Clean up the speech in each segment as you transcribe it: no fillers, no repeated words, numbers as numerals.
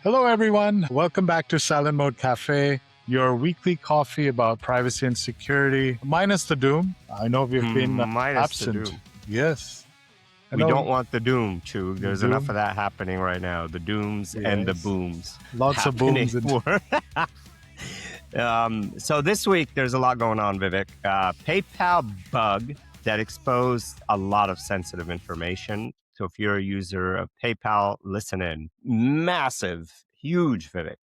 Hello, everyone. Welcome back to Silent Mode Cafe, your weekly coffee about privacy and security, minus the doom. I know we've been Minus the absent. doom. Yes. We don't want the doom, Chug. There's doom? enough of that happening right now. The dooms and the Yes. booms. Lots of happening. booms. So this week, there's a lot going on, Vivek. PayPal bug that exposed a lot of sensitive information. So if you're a user of PayPal, listen in. Massive, huge, Vivek.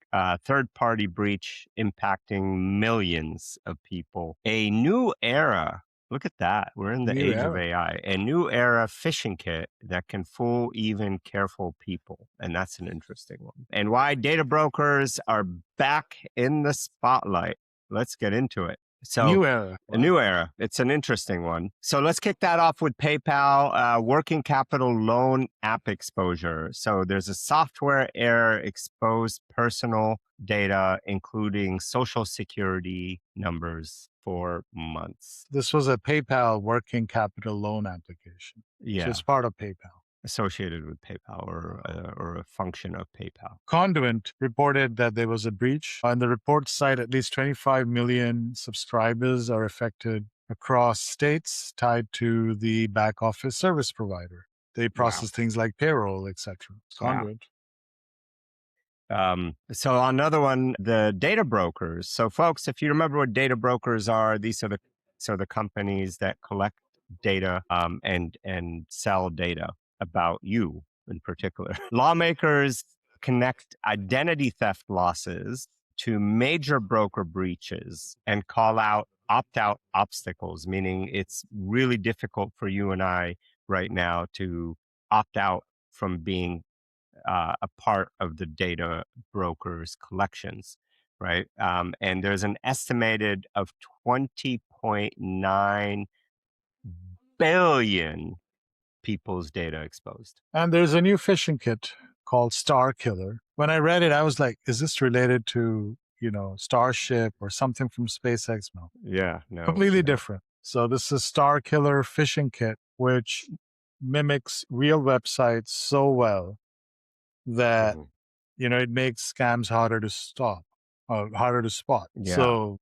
Third-party breach impacting millions of people. A new era. Look at that. We're in the age of AI. A new era phishing kit that can fool even careful people. And that's an interesting one. And why data brokers are back in the spotlight. Let's get into it. So, New era. A new era. It's an interesting one. So let's kick that off with PayPal, working capital loan app exposure. So there's a software error exposed personal data, including social security numbers for months. This was a PayPal working capital loan application. Yeah. So it's part of PayPal. Associated with PayPal or a function of PayPal. Conduent reported that there was a breach. On the report site, at least 25 million subscribers are affected across states tied to the back office service provider. They process things like payroll, etc. Conduent. So another one, the data brokers. So folks, if you remember what data brokers are, these are the companies that collect data and sell data about you in particular. Lawmakers connect identity theft losses to major broker breaches and call out opt-out obstacles, meaning it's really difficult for you and I right now to opt out from being a part of the data brokers' collections, right? And there's an estimated of 20.9 billion people's data exposed. And there's a new phishing kit called Starkiller. When I read it, I was like, is this related to, Starship or something from SpaceX? No. Yeah, no. Completely different. So this is Starkiller phishing kit, which mimics real websites so well that, it makes scams harder to stop, harder to spot. Yeah. So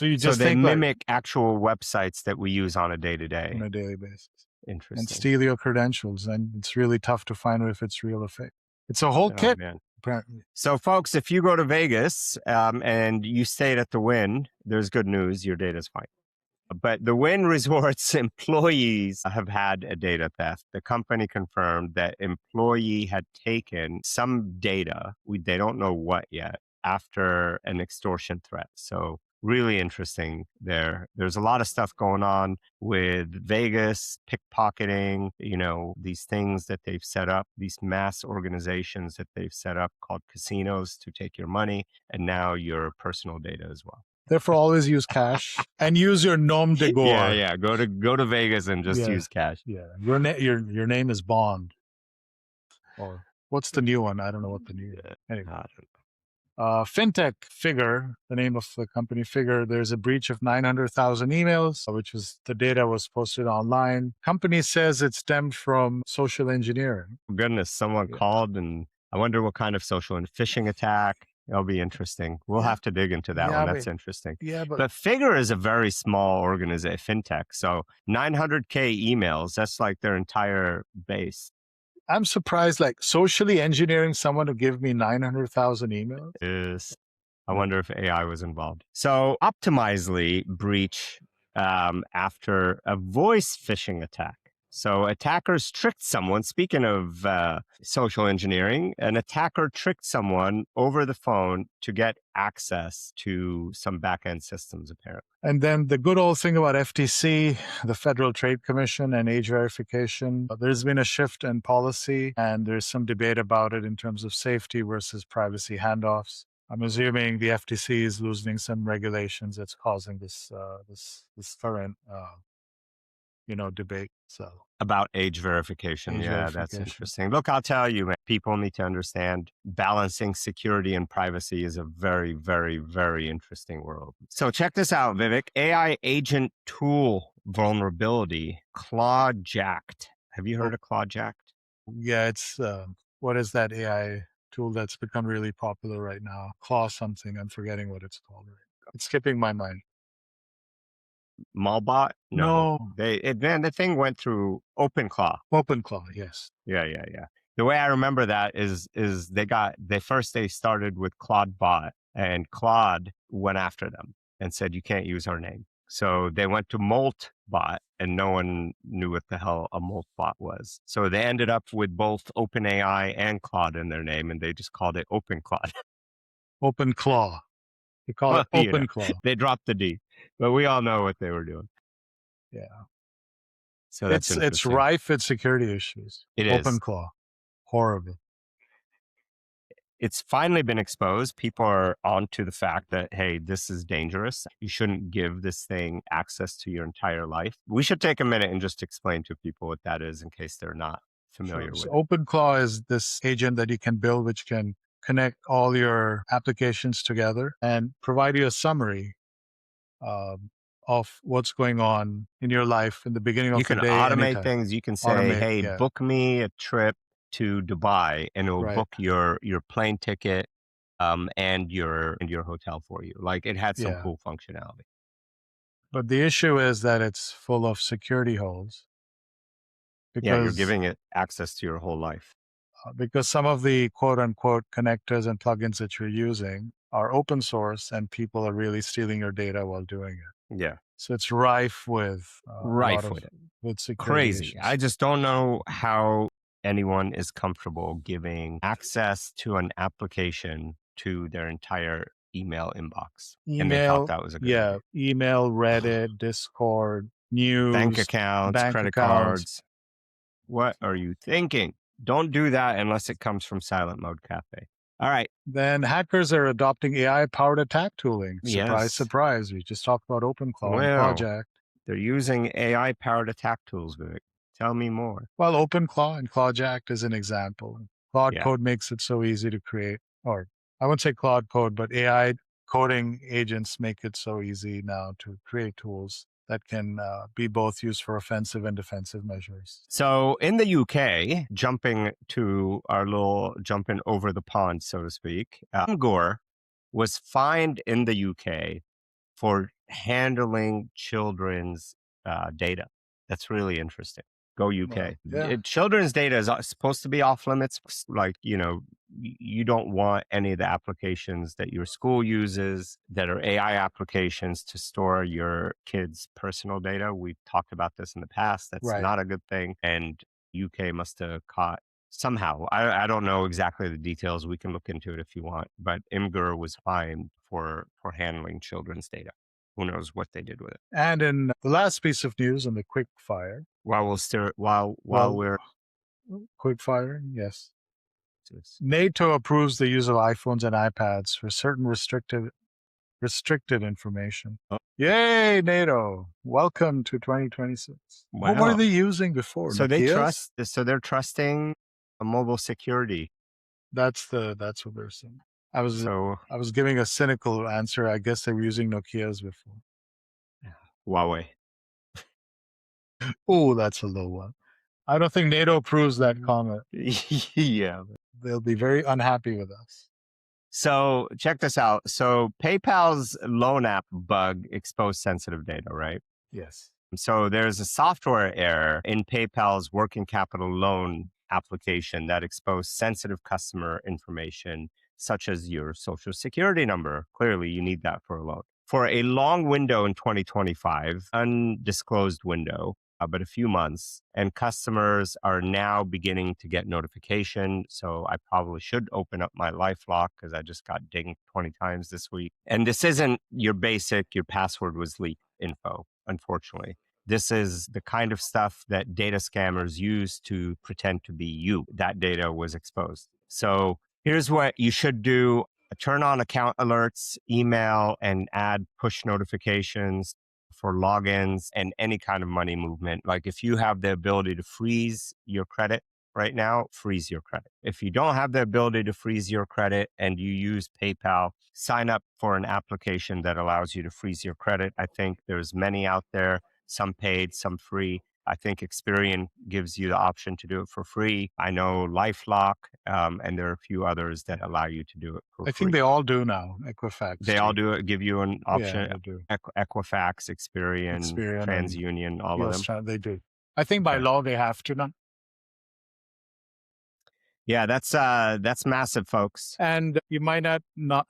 you just they think mimic actual websites that we use on a day-to-day. On a daily basis. Interesting. And steal your credentials. And it's really tough to find if it's real or fake. It's a whole kit, man. apparently. So folks, if you go to Vegas and you stayed at the Wynn, there's good news, your data's fine. But the Wynn Resort's employees have had a data theft. The company confirmed that employee had taken some data, they don't know what yet, after an extortion threat. So really interesting there. There's a lot of stuff going on with Vegas, pickpocketing, these things that they've set up, these mass organizations that they've set up called casinos to take your money and now your personal data as well. Therefore, always use cash and use your nom de guerre. Yeah. Go to Vegas and just use cash. Yeah, your name is Bond. Or what's the new one? I don't know what the new. Anyway. Fintech Figure, the name of the company Figure, there's a breach of 900,000 emails, which was the data was posted online. Company says it stemmed from social engineering. Goodness, someone called, and I wonder what kind of social and phishing attack. That'll be interesting. We'll have to dig into that one. That's interesting. Yeah, but Figure is a very small organization, fintech. So 900K emails, that's like their entire base. I'm surprised, like socially engineering someone to give me 900,000 emails. Yes. I wonder if AI was involved. So Optimizely breach after a voice phishing attack. So attackers tricked someone, speaking of social engineering, an attacker tricked someone over the phone to get access to some back-end systems, apparently. And then the good old thing about FTC, the Federal Trade Commission, and age verification, there's been a shift in policy, and there's some debate about it in terms of safety versus privacy handoffs. I'm assuming the FTC is loosening some regulations that's causing this current debate. So about age verification. That's interesting. Look, I'll tell you, man, people need to understand balancing security and privacy is a very, very, very interesting world. So check this out, Vivek. AI agent tool vulnerability, clawjacked. Have you heard of clawjacked? Yeah, it's what is that AI tool that's become really popular right now. Claw something. I'm forgetting what it's called. It's skipping my mind. Malbot? No. No, Man, the thing went through OpenClaw. OpenClaw. Yes. Yeah. The way I remember that is they started with Claude Bot, and Claude went after them and said, you can't use our name. So they went to Molt Bot, and no one knew what the hell a Molt Bot was. So they ended up with both OpenAI and Claude in their name, and they just called it OpenClaw. OpenClaw. They call it Well, OpenClaw. they dropped the D, but we all know what they were doing. Yeah. So that's It's interesting. rife with security issues. It is. OpenClaw. Horrible. It's finally been exposed. People are onto the fact that, hey, this is dangerous. You shouldn't give this thing access to your entire life. We should take a minute and just explain to people what that is in case they're not familiar Sure. with So it. OpenClaw is this agent that you can build, which can connect all your applications together and provide you a summary of what's going on in your life in the beginning You of the can day, automate anytime. things. You can say, Automate, hey, yeah. book me a trip to Dubai, and it will Right. book your plane ticket and your hotel for you. Like, it had some Yeah. cool functionality. But the issue is that it's full of security holes Yeah, you're because giving it access to your whole life. some of the quote unquote connectors and plugins that you're using are open source and people are really stealing your data while doing it. Yeah. So it's rife with a lot Rife of with it. security Crazy. issues. I just don't know how anyone is comfortable giving access to an application to their entire email inbox. And they thought that was a good idea. Email, Reddit, Discord, news, Bank accounts, bank credit accounts. cards. What are you thinking? Don't do that unless it comes from Silent Mode Cafe. All right. Then hackers are adopting AI-powered attack tooling. Surprise, Yes. surprise. We just talked about OpenClaw and Well, ClawJack. they're using AI-powered attack tools, Vivek. Tell me more. Well, OpenClaw and ClawJack is an example. Claude Yeah. Code makes it so easy to create, or I wouldn't say Claude Code, but AI coding agents make it so easy now to create tools that can be both used for offensive and defensive measures. So in the UK, jumping over the pond, so to speak, Gore was fined in the UK for handling children's data. That's really interesting. Go UK. Yeah. Children's data is supposed to be off limits. Like, you don't want any of the applications that your school uses that are AI applications to store your kids' personal data. We've talked about this in the past. That's Right. not a good thing. And UK must have caught somehow. I don't know exactly the details. We can look into it if you want. But Imgur was fined for handling children's data. Who knows what they did with it? And in the last piece of news on the quick fire. While we're quick fire, yes. NATO approves the use of iPhones and iPads for certain restricted information. Oh. Yay, NATO! Welcome to 2026. What were Wow. they using before? So Nokias? they're trusting a mobile security. That's what they're saying. I was giving a cynical answer. I guess they were using Nokias before. Huawei. Oh, that's a low one. I don't think NATO approves that comment. Yeah. They'll be very unhappy with us. So check this out. So PayPal's loan app bug exposed sensitive data, right? Yes. So there's a software error in PayPal's working capital loan application that exposed sensitive customer information, such as your social security number. Clearly, you need that for a loan. For a long window in 2025, undisclosed window, but a few months, and customers are now beginning to get notification. So I probably should open up my LifeLock because I just got dinged 20 times this week. And this isn't your password was leaked info, unfortunately. This is the kind of stuff that data scammers use to pretend to be you. That data was exposed. So here's what you should do. Turn on account alerts, email, and add push notifications for logins and any kind of money movement. Like if you have the ability to freeze your credit right now, freeze your credit. If you don't have the ability to freeze your credit and you use PayPal, sign up for an application that allows you to freeze your credit. I think there's many out there, some paid, some free. I think Experian gives you the option to do it for free. I know LifeLock, and there are a few others that allow you to do it for I free. think they all do now. Equifax. They all do it, give you an option. Yeah, they do. Equifax, Experian, Experian and TransUnion, all of them. they do. I think by Okay. law they have to now. Yeah, that's massive, folks. And you might not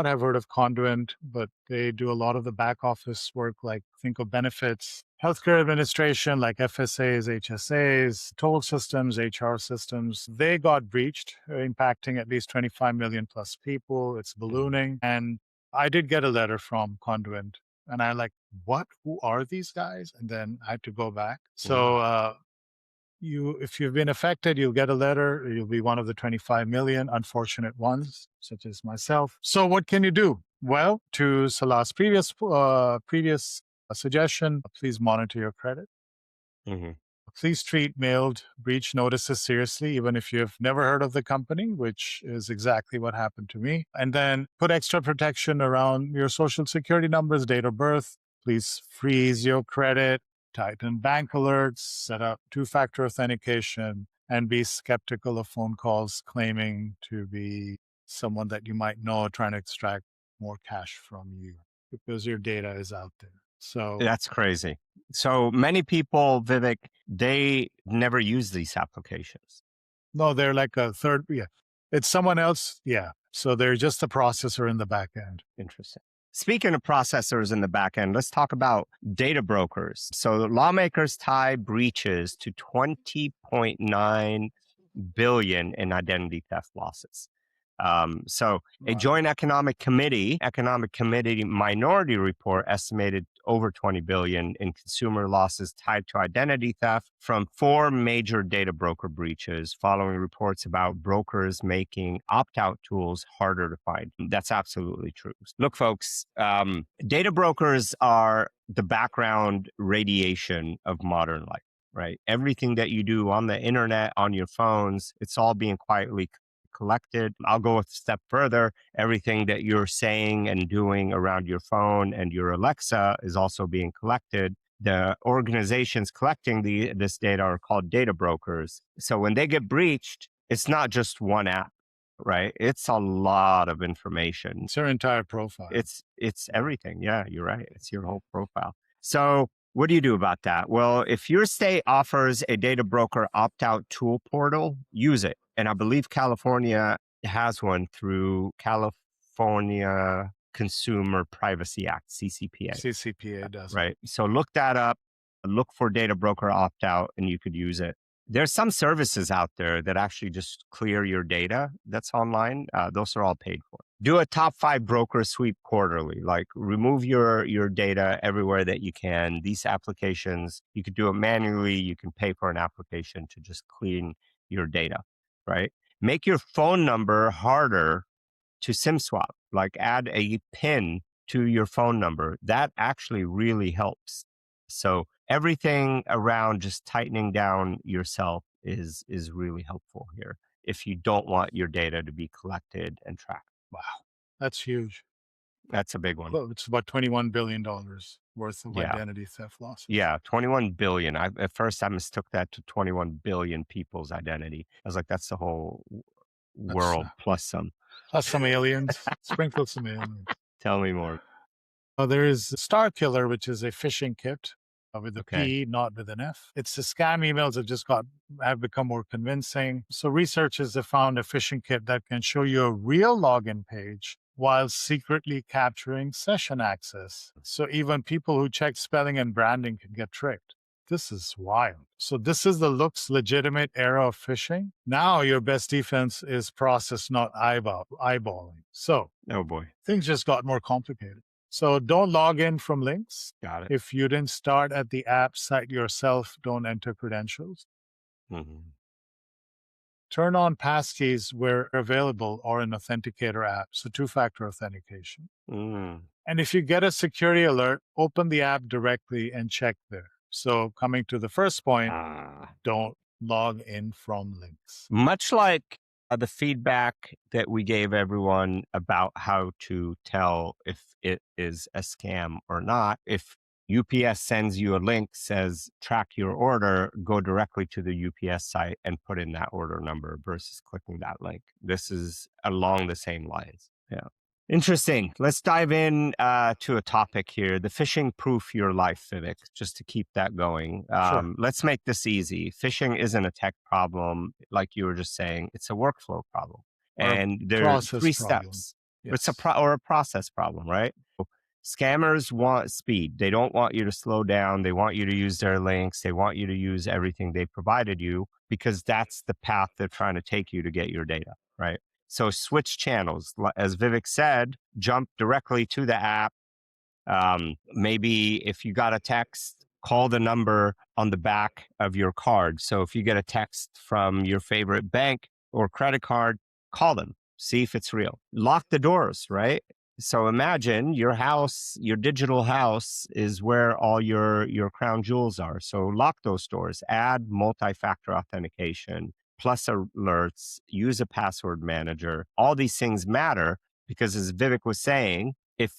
have heard of Conduent, but they do a lot of the back office work, like think of benefits, healthcare administration, like FSAs, HSAs, toll systems, HR systems. They got breached, impacting at least 25 million plus people. It's ballooning. And I did get a letter from Conduent, and I like, what? Who are these guys? And then I had to go back. So if you've been affected, you'll get a letter. You'll be one of the 25 million unfortunate ones, such as myself. So what can you do? Well, to Salah's previous suggestion, please monitor your credit. Mhm. Please treat mailed breach notices seriously, even if you've never heard of the company, which is exactly what happened to me. And then put extra protection around your social security numbers, date of birth. Please freeze your credit, tighten bank alerts, set up two-factor authentication, and be skeptical of phone calls claiming to be someone that you might know trying to extract more cash from you because your data is out there. So That's crazy. So many people, Vivek, they never use these applications. no, they're like a third. Yeah, it's someone else. Yeah. So they're just a processor in the back end. Interesting. Speaking of processors in the back end, let's talk about data brokers. So lawmakers tie breaches to 20.9 billion in identity theft losses. So a Wow. joint economic committee minority report estimated over 20 billion in consumer losses tied to identity theft from 4 major data broker breaches following reports about brokers making opt-out tools harder to find. That's absolutely true. Look, folks, data brokers are the background radiation of modern life, right? Everything that you do on the internet, on your phones, it's all being quietly collected. I'll go a step further. Everything that you're saying and doing around your phone and your Alexa is also being collected. The organizations collecting this data are called data brokers. So when they get breached, it's not just one app, right? It's a lot of information. It's your entire profile. It's everything. Yeah, you're right. It's your whole profile. So what do you do about that? Well, if your state offers a data broker opt-out tool portal, use it. And I believe California has one through California Consumer Privacy Act, CCPA. CCPA does. Right. So look that up, look for data broker opt-out, and you could use it. There's some services out there that actually just clear your data that's online. Those are all paid for. Do a top 5 broker sweep quarterly, like remove your data everywhere that you can. These applications, you could do it manually. You can pay for an application to just clean your data, right? Make your phone number harder to SIM swap, like add a PIN to your phone number. That actually really helps. So everything around just tightening down yourself is really helpful here if you don't want your data to be collected and tracked. Wow. That's huge. That's a big one. Well, it's about $21 billion worth of Yeah. identity theft losses. Yeah, 21 billion. At first I mistook that to 21 billion people's identity. I was like, that's the whole world plus some. Plus some aliens. Sprinkle some aliens. Tell me more. There is Starkiller, which is a phishing kit with a Okay. P, not with an F. It's the scam emails that have become more convincing. So researchers have found a phishing kit that can show you a real login page while secretly capturing session access. So even people who check spelling and branding can get tricked. This is wild. So this is the looks legitimate era of phishing. Now your best defense is process, not eyeballing. So Oh boy. things just got more complicated. So don't log in from links. Got it. If you didn't start at the app site yourself, don't enter credentials. Mm-hmm. Turn on passkeys where available or an authenticator app, so two-factor authentication. Mm. And if you get a security alert, open the app directly and check there. So coming to the first point, don't log in from links. Much like the feedback that we gave everyone about how to tell if it is a scam or not, if UPS sends you a link, says track your order, go directly to the UPS site and put in that order number versus clicking that link. This is along the same lines. Yeah. Interesting. Let's dive in to a topic here, the phishing proof your life, Vivek, just to keep that going. Sure. Let's make this easy. Phishing isn't a tech problem, like you were just saying. It's a workflow problem. Or a And there are process 3 problem. steps. Yes. It's or a process problem, right? Scammers want speed. They don't want you to slow down. They want you to use their links. They want you to use everything they provided you because that's the path they're trying to take you to get your data, right? So switch channels. As Vivek said, jump directly to the app. Maybe if you got a text, call the number on the back of your card. So if you get a text from your favorite bank or credit card, call them, see if it's real. Lock the doors, right? So imagine your house, your digital house is where all your crown jewels are. So lock those doors, add multi-factor authentication, plus alerts, use a password manager. All these things matter because as Vivek was saying, if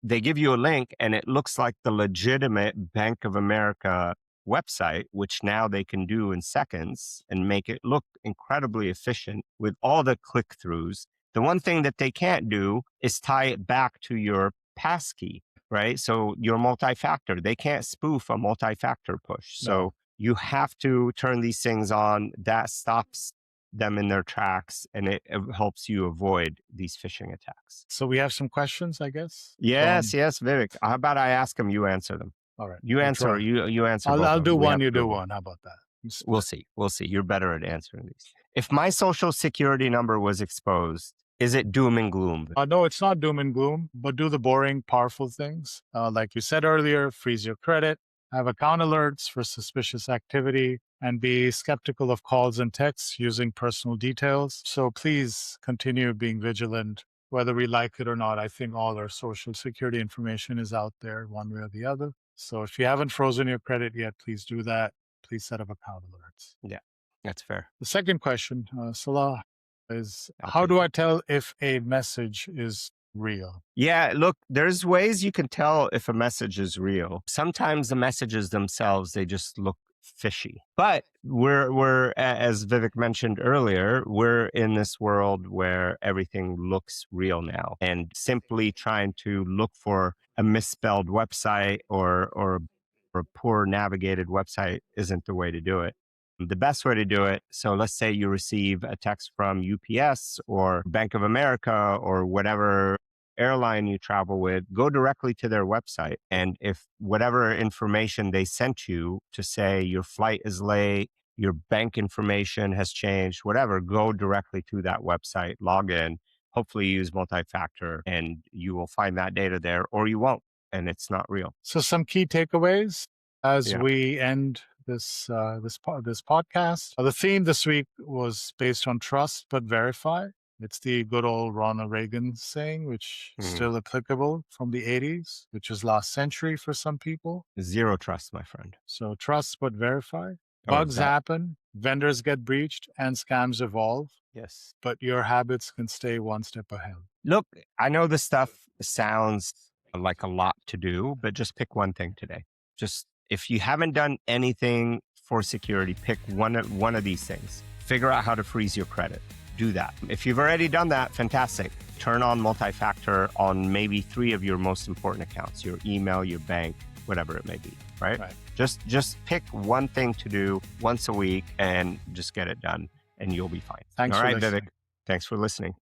they give you a link and it looks like the legitimate Bank of America website, which now they can do in seconds and make it look incredibly efficient with all the click-throughs. The one thing that they can't do is tie it back to your passkey, right? So your multi-factor, they can't spoof a multi-factor push. So you have to turn these things on. That stops them in their tracks and it helps you avoid these phishing attacks. So we have some questions, I guess. Yes, Vivek. How about I ask them, you answer them? All right. You answer. You answer. I'll do one. You do one. How about that? We'll see. You're better at answering these. If my social security number was exposed, is it doom and gloom? No, it's not doom and gloom, but do the boring, powerful things. Like you said earlier, freeze your credit, have account alerts for suspicious activity, and be skeptical of calls and texts using personal details. So please continue being vigilant, whether we like it or not. I think all our social security information is out there one way or the other. So if you haven't frozen your credit yet, please do that. Please set up account alerts. Yeah, that's fair. The second question, Salah, is how do I tell if a message is real? Yeah, look, there's ways you can tell if a message is real. Sometimes the messages themselves, they just look fishy. But we're as Vivek mentioned earlier, we're in this world where everything looks real now. And simply trying to look for a misspelled website or a poor navigated website isn't the way to do it. The best way to do it, so let's say you receive a text from UPS or Bank of America or whatever airline you travel with, go directly to their website. And if whatever information they sent you to say your flight is late, your bank information has changed, whatever, go directly to that website, log in, hopefully use multi-factor, and you will find that data there, or you won't, and it's not real. So some key takeaways as we end this podcast. The theme this week was based on trust but verify. It's the good old Ronald Reagan saying, which is still applicable from the 80s, which is last century for some people. Zero trust, my friend. So trust but verify. Bugs happen, vendors get breached, and scams evolve. Yes. But your habits can stay one step ahead. Look, I know this stuff sounds like a lot to do, but just pick one thing today. Just if you haven't done anything for security, pick one of these things. Figure out how to freeze your credit. Do that. If you've already done that, fantastic. Turn on multi-factor on maybe 3 of your most important accounts, your email, your bank, whatever it may be, right? Just pick one thing to do once a week and just get it done and you'll be fine. Thanks All for right, listening. Vivek. Thanks for listening.